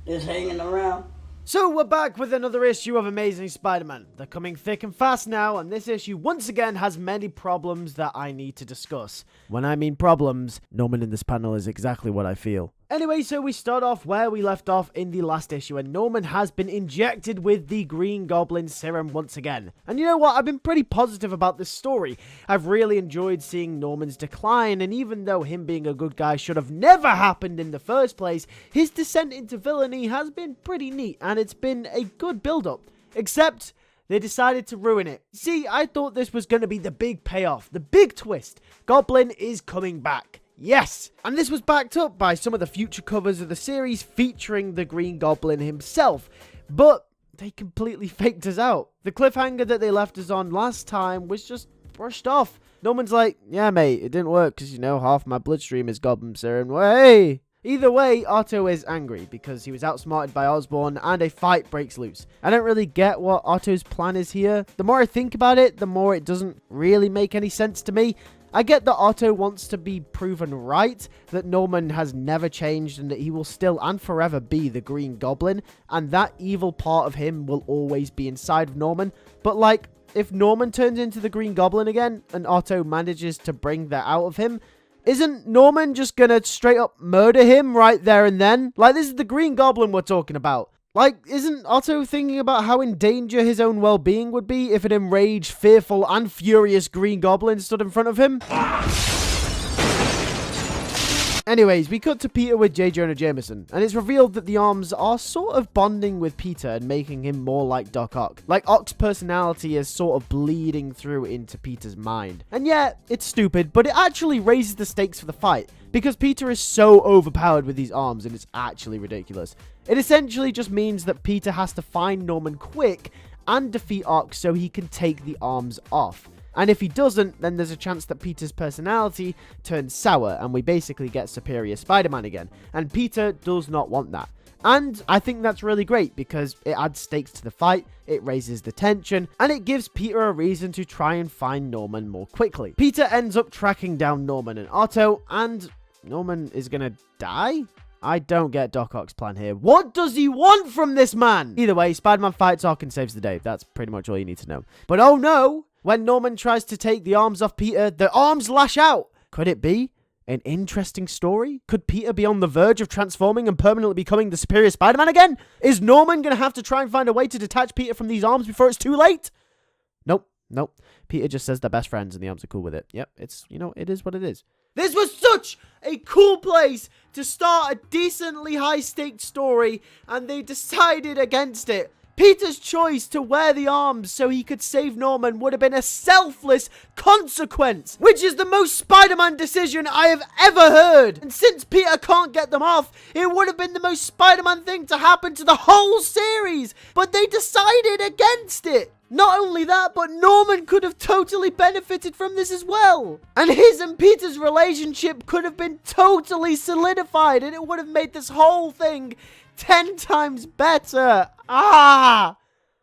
Just hanging around. So we're back with another issue of Amazing Spider-Man. They're coming thick and fast now, and this issue once again has many problems that I need to discuss. When I mean problems, Norman in this panel is exactly what I feel. Anyway, so we start off where we left off in the last issue, and Norman has been injected with the Green Goblin serum once again. And you know what? I've been pretty positive about this story. I've really enjoyed seeing Norman's decline, and even though him being a good guy should have never happened in the first place, his descent into villainy has been pretty neat, and it's been a good build-up. Except they decided to ruin it. See, I thought this was going to be the big payoff, the big twist. Goblin is coming back. Yes! And this was backed up by some of the future covers of the series featuring the Green Goblin himself. But they completely faked us out. The cliffhanger that they left us on last time was just brushed off. Norman's like, yeah mate, it didn't work because, you know, half my bloodstream is Goblin serum. Hey! Either way, Otto is angry because he was outsmarted by Osborn and a fight breaks loose. I don't really get what Otto's plan is here. The more I think about it, the more it doesn't really make any sense to me. I get that Otto wants to be proven right, that Norman has never changed and that he will still and forever be the Green Goblin, and that evil part of him will always be inside of Norman. But like, if Norman turns into the Green Goblin again and Otto manages to bring that out of him, isn't Norman just gonna straight up murder him right there and then? Like, this is the Green Goblin we're talking about. Like, isn't Otto thinking about how in danger his own well-being would be if an enraged, fearful, and furious Green Goblin stood in front of him? Anyways, we cut to Peter with J. Jonah Jameson, and it's revealed that the arms are sort of bonding with Peter and making him more like Doc Ock. Like, Ock's personality is sort of bleeding through into Peter's mind. And yeah, it's stupid, but it actually raises the stakes for the fight, because Peter is so overpowered with these arms, and it's actually ridiculous. It essentially just means that Peter has to find Norman quick and defeat Ock so he can take the arms off. And if he doesn't, then there's a chance that Peter's personality turns sour and we basically get Superior Spider-Man again. And Peter does not want that. And I think that's really great because it adds stakes to the fight, it raises the tension, and it gives Peter a reason to try and find Norman more quickly. Peter ends up tracking down Norman and Otto, and Norman is gonna die? I don't get Doc Ock's plan here. What does he want from this man? Either way, Spider-Man fights Ock and saves the day. That's pretty much all you need to know. But oh no! When Norman tries to take the arms off Peter, the arms lash out. Could it be an interesting story? Could Peter be on the verge of transforming and permanently becoming the Superior Spider-Man again? Is Norman going to have to try and find a way to detach Peter from these arms before it's too late? Nope. Peter just says they're best friends and the arms are cool with it. Yep, it's, you know, it is what it is. This was such a cool place to start a decently high-stakes story, and they decided against it. Peter's choice to wear the arms so he could save Norman would have been a selfless consequence, which is the most Spider-Man decision I have ever heard. And since Peter can't get them off, it would have been the most Spider-Man thing to happen to the whole series, but they decided against it. Not only that, but Norman could have totally benefited from this as well. And his and Peter's relationship could have been totally solidified, and it would have made this whole thing 10 times better.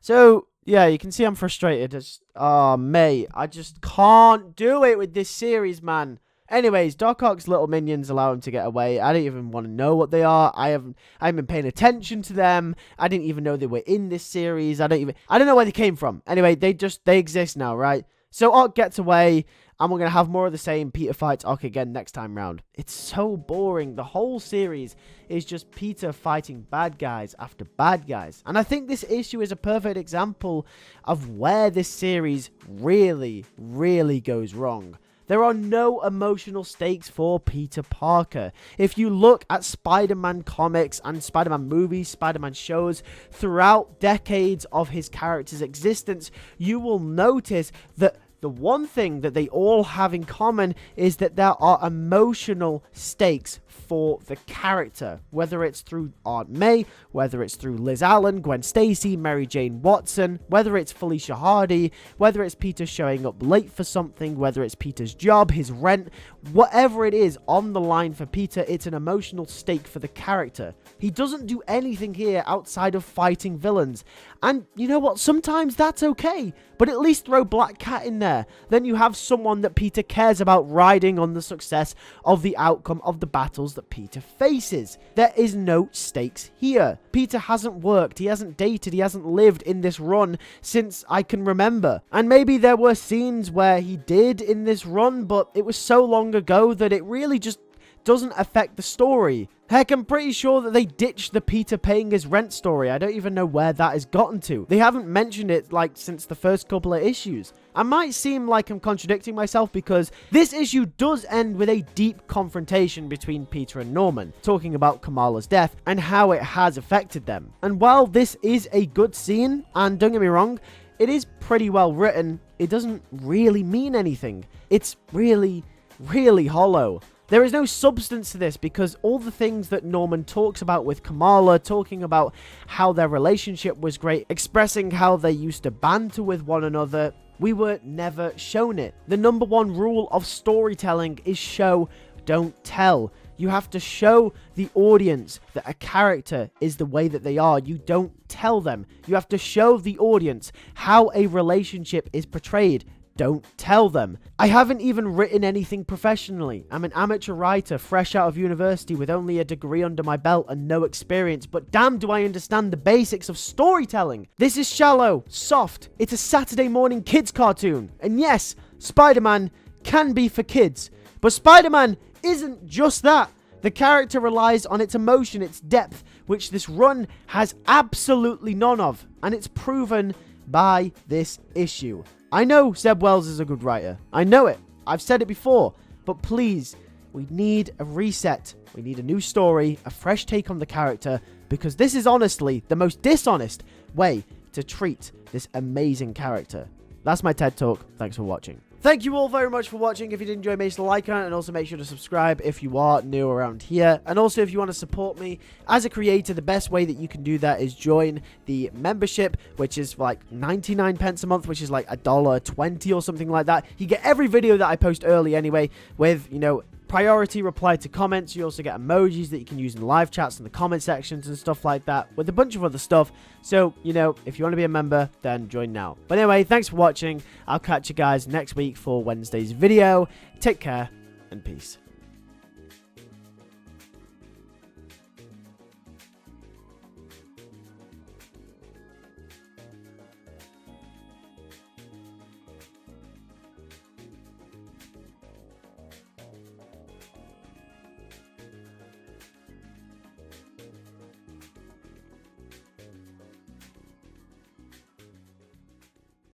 So, yeah, you can see I'm frustrated. Mate, I just can't do it with this series, man. Anyways, Doc Ock's little minions allow him to get away. I don't even want to know what they are. I haven't been paying attention to them. I didn't even know they were in this series. I don't know where they came from. Anyway, they exist now, right? So Ock gets away, and we're going to have more of the same. Peter fights Ock again next time round. It's so boring. The whole series is just Peter fighting bad guys after bad guys. And I think this issue is a perfect example of where this series really, really goes wrong. There are no emotional stakes for Peter Parker. If you look at Spider-Man comics and Spider-Man movies, Spider-Man shows, throughout decades of his character's existence, you will notice that the one thing that they all have in common is that there are emotional stakes for the character, whether it's through Aunt May, whether it's through Liz Allen, Gwen Stacy, Mary Jane Watson, whether it's Felicia Hardy, whether it's Peter showing up late for something, whether it's Peter's job, his rent, whatever it is on the line for Peter, it's an emotional stake for the character. He doesn't do anything here outside of fighting villains. And you know what? Sometimes that's okay. But at least throw Black Cat in there. Then you have someone that Peter cares about riding on the success of the outcome of the battles struggles that Peter faces. There is no stakes here. Peter hasn't worked, he hasn't dated, he hasn't lived in this run since I can remember. And maybe there were scenes where he did in this run, but it was so long ago that it really just doesn't affect the story. Heck, I'm pretty sure that they ditched the Peter paying his rent story. I don't even know where that has gotten to. They haven't mentioned it, like, since the first couple of issues. I might seem like I'm contradicting myself because this issue does end with a deep confrontation between Peter and Norman, talking about Kamala's death and how it has affected them. And while this is a good scene, and don't get me wrong, it is pretty well written, it doesn't really mean anything. It's really, really hollow. There is no substance to this because all the things that Norman talks about with Kamala, talking about how their relationship was great, expressing how they used to banter with one another, we were never shown it. The number one rule of storytelling is show, don't tell. You have to show the audience that a character is the way that they are. You don't tell them. You have to show the audience how a relationship is portrayed. Don't tell them. I haven't even written anything professionally. I'm an amateur writer fresh out of university with only a degree under my belt and no experience, but damn do I understand the basics of storytelling. This is shallow, soft, it's a Saturday morning kids cartoon. And yes, Spider-Man can be for kids, but Spider-Man isn't just that. The character relies on its emotion, its depth, which this run has absolutely none of, and it's proven by this issue. I know Zeb Wells is a good writer. I know it. I've said it before. But please, we need a reset. We need a new story, a fresh take on the character, because this is honestly the most dishonest way to treat this amazing character. That's my TED Talk. Thanks for watching. Thank you all very much for watching. If you did enjoy, make sure to like on it, and also make sure to subscribe if you are new around here. And also, if you want to support me as a creator, the best way that you can do that is join the membership, which is like 99 pence a month, which is like $1.20 or something like that. You get every video that I post early anyway, with, you know, priority reply to comments. You also get emojis that you can use in live chats in the comment sections and stuff like that, with a bunch of other stuff. So, you know, if you want to be a member, then join now. But anyway, thanks for watching. I'll catch you guys next week for Wednesday's video. Take care and peace.